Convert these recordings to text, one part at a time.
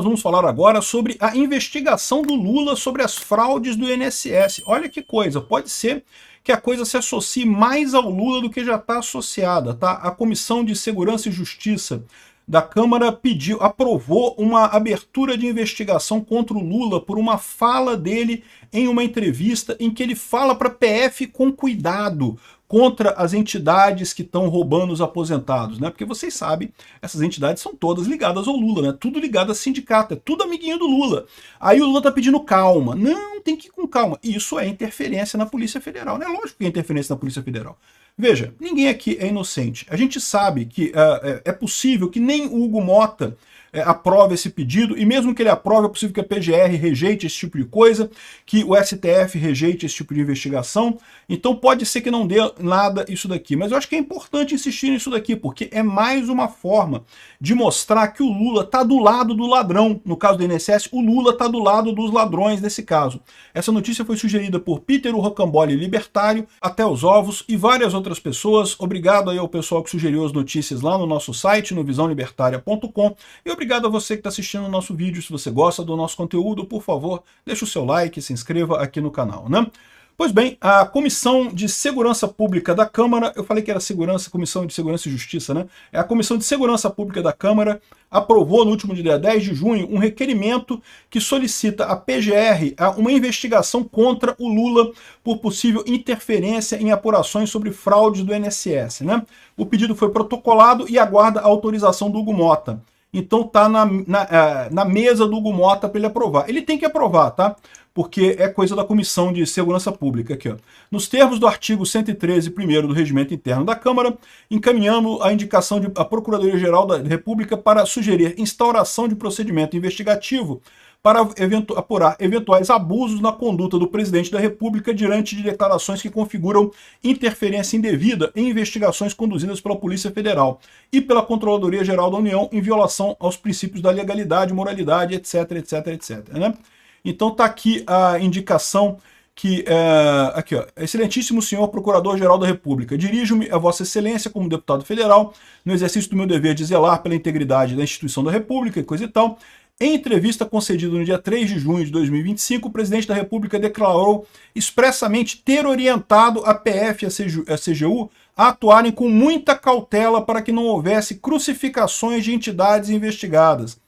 Nós vamos falar agora sobre a investigação do Lula sobre as fraudes do INSS. Olha que coisa, pode ser que a coisa se associe mais ao Lula do que já está associada, tá? A Comissão de Segurança e Justiça da Câmara aprovou uma abertura de investigação contra o Lula por uma fala dele em uma entrevista em que ele fala para a PF com cuidado contra as entidades que estão roubando os aposentados, né? Porque vocês sabem, essas entidades são todas ligadas ao Lula, né? Tudo ligado a sindicato, é tudo amiguinho do Lula. Aí o Lula tá pedindo calma. Não, tem que ir com calma. Isso é interferência na Polícia Federal, né? Lógico que é interferência na Polícia Federal. Veja, ninguém aqui é inocente. A gente sabe que é possível que nem o Hugo Mota aprove esse pedido, e mesmo que ele aprove, é possível que a PGR rejeite esse tipo de coisa, que o STF rejeite esse tipo de investigação, então pode ser que não dê nada isso daqui, mas eu acho que é importante insistir nisso daqui, porque é mais uma forma de mostrar que o Lula está do lado do ladrão. No caso do INSS, o Lula está do lado dos ladrões nesse caso. Essa notícia foi sugerida por Peter Rocambole Libertário, Até os Ovos e várias outras pessoas. Obrigado aí ao pessoal que sugeriu as notícias lá no nosso site, no visãolibertaria.com, e obrigado a você que está assistindo o nosso vídeo. Se você gosta do nosso conteúdo, por favor, deixe o seu like e se inscreva aqui no canal, né? Pois bem, a Comissão de Segurança Pública da Câmara, eu falei que era Comissão de Segurança e Justiça, né? É a Comissão de Segurança Pública da Câmara, aprovou no último dia 10 de junho um requerimento que solicita à PGR uma investigação contra o Lula por possível interferência em apurações sobre fraudes do INSS, né? O pedido foi protocolado e aguarda a autorização do Hugo Mota. Então tá na mesa do Hugo Mota para ele aprovar. Ele tem que aprovar, tá? Porque é coisa da Comissão de Segurança Pública aqui, ó. Nos termos do artigo 113, primeiro do Regimento Interno da Câmara, encaminhamos a indicação à Procuradoria-Geral da República para sugerir instauração de procedimento investigativo para apurar eventuais abusos na conduta do presidente da República diante de declarações que configuram interferência indevida em investigações conduzidas pela Polícia Federal e pela Controladoria-Geral da União em violação aos princípios da legalidade, moralidade, etc, etc, etc, né? Então está aqui a indicação que, aqui ó, excelentíssimo senhor Procurador-Geral da República, dirijo-me a Vossa Excelência como deputado federal no exercício do meu dever de zelar pela integridade da instituição da República e coisa e tal. Em entrevista concedida no dia 3 de junho de 2025, o presidente da República declarou expressamente ter orientado a PF e a CGU a atuarem com muita cautela para que não houvesse crucificações de entidades investigadas.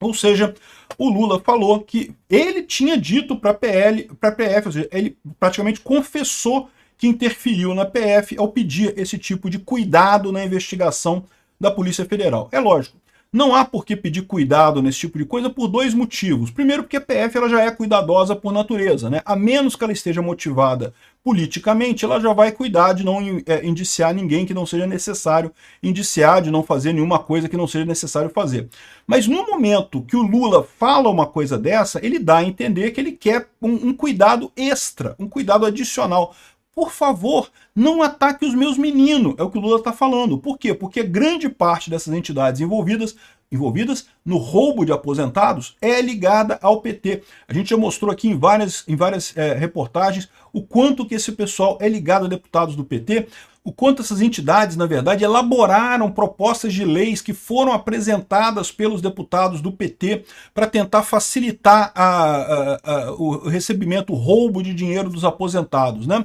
Ou seja, o Lula falou que ele tinha dito para a PF, ou seja, ele praticamente confessou que interferiu na PF ao pedir esse tipo de cuidado na investigação da Polícia Federal. É lógico. Não há por que pedir cuidado nesse tipo de coisa por dois motivos. Primeiro, porque a PF ela já é cuidadosa por natureza, né? A menos que ela esteja motivada politicamente, ela já vai cuidar de não indiciar ninguém que não seja necessário indiciar, de não fazer nenhuma coisa que não seja necessário fazer. Mas no momento que o Lula fala uma coisa dessa, ele dá a entender que ele quer um cuidado extra, um cuidado adicional. Por favor, não ataque os meus meninos, é o que o Lula está falando. Por quê? Porque grande parte dessas entidades envolvidas no roubo de aposentados é ligada ao PT. A gente já mostrou aqui em várias reportagens o quanto que esse pessoal é ligado a deputados do PT, o quanto essas entidades, na verdade, elaboraram propostas de leis que foram apresentadas pelos deputados do PT para tentar facilitar o recebimento, o roubo de dinheiro dos aposentados, né?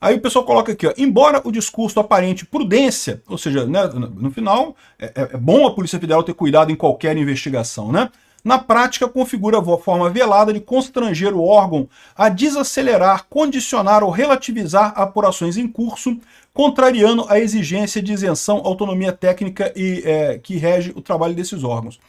Aí o pessoal coloca aqui, ó, embora o discurso aparente prudência, ou seja, né, no final, é bom a Polícia Federal ter cuidado em qualquer investigação, né? Na prática, configura a forma velada de constranger o órgão a desacelerar, condicionar ou relativizar apurações em curso, contrariando a exigência de isenção, autonomia técnica que rege o trabalho desses órgãos.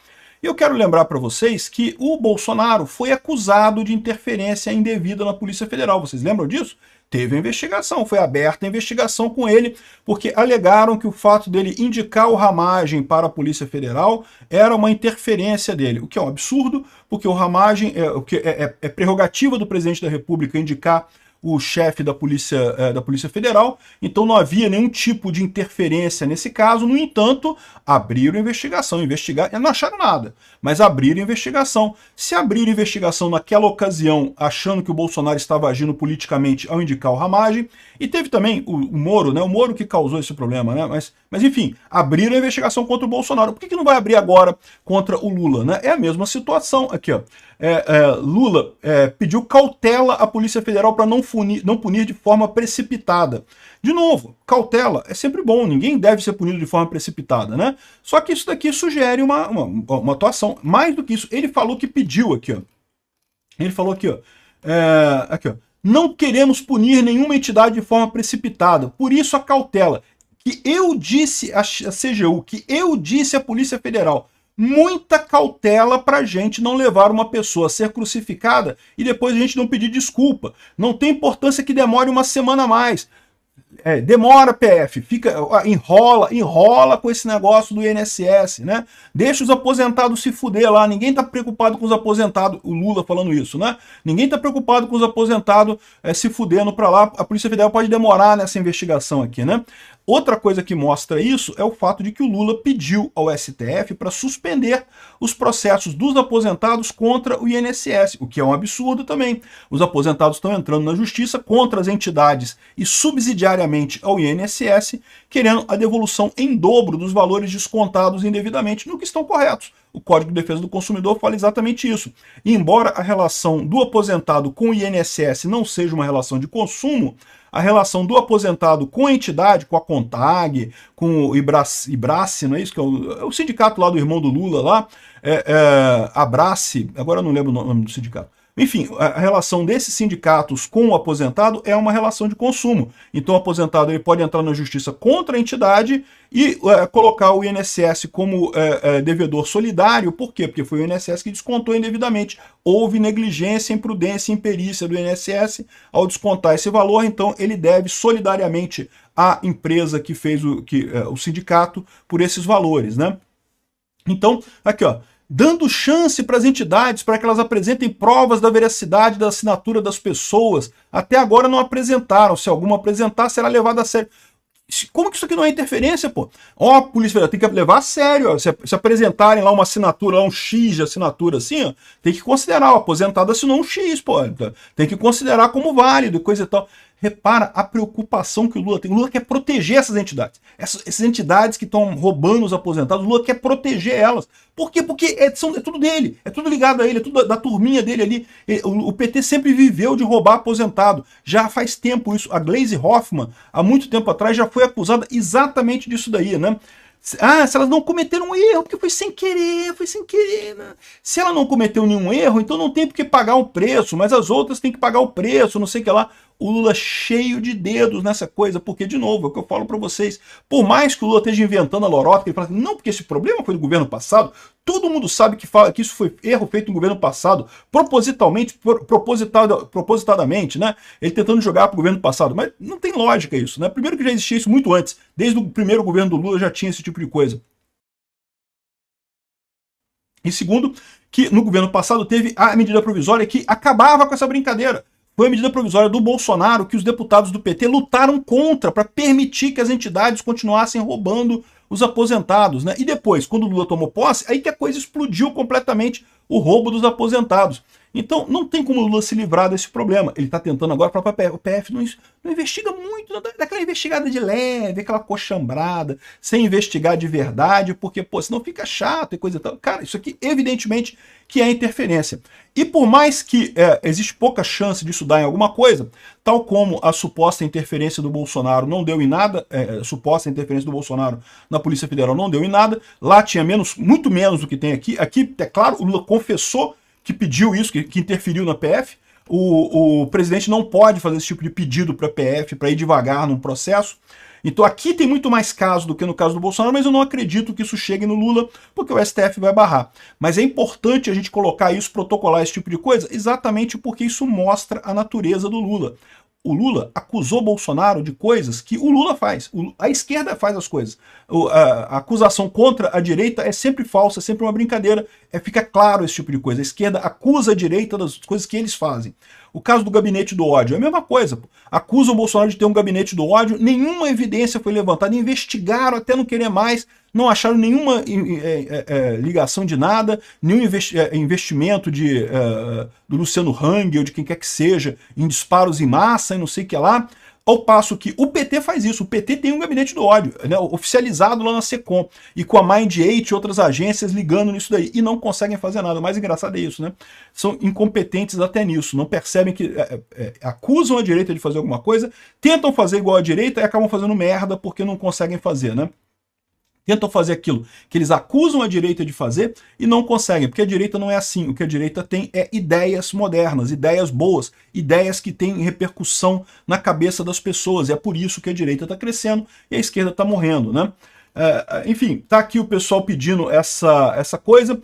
E eu quero lembrar para vocês que o Bolsonaro foi acusado de interferência indevida na Polícia Federal. Vocês lembram disso? Teve a investigação, foi aberta a investigação com ele, porque alegaram que o fato dele indicar o Ramagem para a Polícia Federal era uma interferência dele, o que é um absurdo, porque o Ramagem é prerrogativa do presidente da República indicar o chefe da Polícia Federal, então não havia nenhum tipo de interferência nesse caso. No entanto, abriram investigação, não acharam nada, mas abriram investigação. Se abriram investigação naquela ocasião, achando que o Bolsonaro estava agindo politicamente ao indicar o Ramagem, e teve também o Moro, né? O Moro que causou esse problema, né? Mas Mas enfim, abriram a investigação contra o Bolsonaro. Por que não vai abrir agora contra o Lula, né? É a mesma situação aqui, ó. Lula pediu cautela à Polícia Federal para não punir de forma precipitada. De novo, cautela é sempre bom, ninguém deve ser punido de forma precipitada, né? Só que isso daqui sugere uma atuação. Mais do que isso, ele falou que pediu aqui, ó. Ele falou aqui, ó. Aqui, ó. Não queremos punir nenhuma entidade de forma precipitada, por isso a cautela. Que eu disse à CGU, que eu disse à Polícia Federal, muita cautela para a gente não levar uma pessoa a ser crucificada e depois a gente não pedir desculpa. Não tem importância que demore uma semana a mais. Demora, PF, enrola com esse negócio do INSS, né? Deixa os aposentados se fuder lá, ninguém tá preocupado com os aposentados, o Lula falando isso, né? Ninguém tá preocupado com os aposentados se fudendo pra lá, a Polícia Federal pode demorar nessa investigação aqui, né? Outra coisa que mostra isso é o fato de que o Lula pediu ao STF para suspender os processos dos aposentados contra o INSS, o que é um absurdo também. Os aposentados estão entrando na justiça contra as entidades e subsidiariamente ao INSS, querendo a devolução em dobro dos valores descontados indevidamente, no que estão corretos. O Código de Defesa do Consumidor fala exatamente isso. E embora a relação do aposentado com o INSS não seja uma relação de consumo, a relação do aposentado com a entidade, com a CONTAG, com o Ibrace, não é isso? Que é o sindicato lá do irmão do Lula, lá, Abrace, agora eu não lembro o nome do sindicato. Enfim, a relação desses sindicatos com o aposentado é uma relação de consumo. Então o aposentado ele pode entrar na justiça contra a entidade e colocar o INSS como devedor solidário. Por quê? Porque foi o INSS que descontou indevidamente. Houve negligência, imprudência e imperícia do INSS ao descontar esse valor, então ele deve solidariamente à empresa que fez o sindicato por esses valores, né? Então, aqui ó, dando chance para as entidades para que elas apresentem provas da veracidade da assinatura das pessoas. Até agora não apresentaram. Se alguma apresentar, será levada a sério. Como que isso aqui não é interferência, pô? Ó, a Polícia Federal tem que levar a sério. Ó. Se apresentarem lá uma assinatura, lá um X de assinatura assim, ó, tem que considerar. O aposentado assinou um X, pô. Tem que considerar como válido e coisa e tal. Repara a preocupação que o Lula tem. O Lula quer proteger essas entidades. Essas entidades que estão roubando os aposentados, o Lula quer proteger elas. Por quê? Porque é tudo dele, é tudo ligado a ele, é tudo da turminha dele ali. O PT sempre viveu de roubar aposentado. Já faz tempo isso. A Gleisi Hoffmann, há muito tempo atrás, já foi acusada exatamente disso daí, né? Se elas não cometeram um erro, porque foi sem querer, né? Se ela não cometeu nenhum erro, então não tem por que pagar o preço, mas as outras têm que pagar o preço, não sei o que lá. O Lula cheio de dedos nessa coisa, porque, de novo, é o que eu falo para vocês, por mais que o Lula esteja inventando a lorota, que ele fala assim, não, porque esse problema foi do governo passado, todo mundo sabe que isso foi erro feito no governo passado, propositadamente, né? Ele tentando jogar para o governo passado, mas não tem lógica isso, né? Primeiro que já existia isso muito antes, desde o primeiro governo do Lula já tinha esse tipo de coisa. E segundo, que no governo passado teve a medida provisória que acabava com essa brincadeira. Foi a medida provisória do Bolsonaro que os deputados do PT lutaram contra para permitir que as entidades continuassem roubando os aposentados, né? E depois, quando o Lula tomou posse, aí que a coisa explodiu completamente, o roubo dos aposentados. Então, não tem como o Lula se livrar desse problema. Ele está tentando agora para o PF não investiga muito, não dá aquela investigada de leve, aquela coxambrada, sem investigar de verdade, porque, pô, senão fica chato e coisa e tal. Cara, isso aqui, evidentemente, que é interferência. E por mais que existe pouca chance disso dar em alguma coisa, tal como a suposta interferência do Bolsonaro não deu em nada, a suposta interferência do Bolsonaro na Polícia Federal não deu em nada, lá tinha muito menos do que tem aqui. Aqui, é claro, o Lula confessou que pediu isso, que interferiu na PF. O presidente não pode fazer esse tipo de pedido para a PF, para ir devagar num processo. Então aqui tem muito mais caso do que no caso do Bolsonaro, mas eu não acredito que isso chegue no Lula, porque o STF vai barrar. Mas é importante a gente colocar isso, protocolar esse tipo de coisa, exatamente porque isso mostra a natureza do Lula. O Lula acusou Bolsonaro de coisas que o Lula faz. A esquerda faz as coisas. A acusação contra a direita é sempre falsa, é sempre uma brincadeira. Fica claro esse tipo de coisa. A esquerda acusa a direita das coisas que eles fazem. O caso do gabinete do ódio é a mesma coisa. Acusa o Bolsonaro de ter um gabinete do ódio, nenhuma evidência foi levantada, investigaram até não querer mais, não acharam nenhuma ligação de nada, nenhum investimento do Luciano Hang ou de quem quer que seja, em disparos em massa e não sei o que lá. Ao passo que o PT faz isso, o PT tem um gabinete do ódio, né, oficializado lá na SECOM, e com a Mind8 e outras agências ligando nisso daí, e não conseguem fazer nada. O mais engraçado é isso, né? São incompetentes até nisso, não percebem que acusam a direita de fazer alguma coisa, tentam fazer igual a direita e acabam fazendo merda porque não conseguem fazer, né? Tentam fazer aquilo que eles acusam a direita de fazer e não conseguem, porque a direita não é assim. O que a direita tem é ideias modernas, ideias boas, ideias que têm repercussão na cabeça das pessoas. E é por isso que a direita está crescendo e a esquerda está morrendo, né? Enfim, tá aqui o pessoal pedindo essa coisa.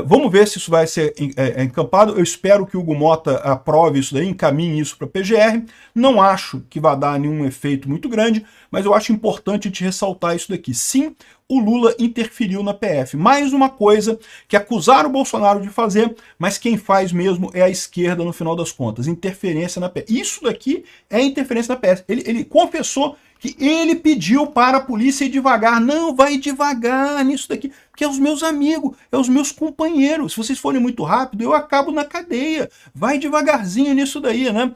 Vamos ver se isso vai ser encampado. Eu espero que o Hugo Mota aprove isso daí, encaminhe isso para a PGR. Não acho que vai dar nenhum efeito muito grande, mas eu acho importante te ressaltar isso daqui. Sim, o Lula interferiu na PF. Mais uma coisa que acusaram o Bolsonaro de fazer, mas quem faz mesmo é a esquerda no final das contas. Interferência na PF. Isso daqui é interferência na PF. Ele confessou que ele pediu para a polícia ir devagar. Não, vai devagar nisso daqui, porque é os meus amigos, é os meus companheiros. Se vocês forem muito rápido, eu acabo na cadeia. Vai devagarzinho nisso daí, né?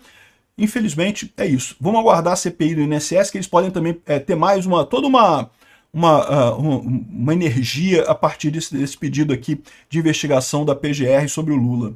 Infelizmente, é isso. Vamos aguardar a CPI do INSS, que eles podem também ter mais toda uma energia a partir desse pedido aqui de investigação da PGR sobre o Lula.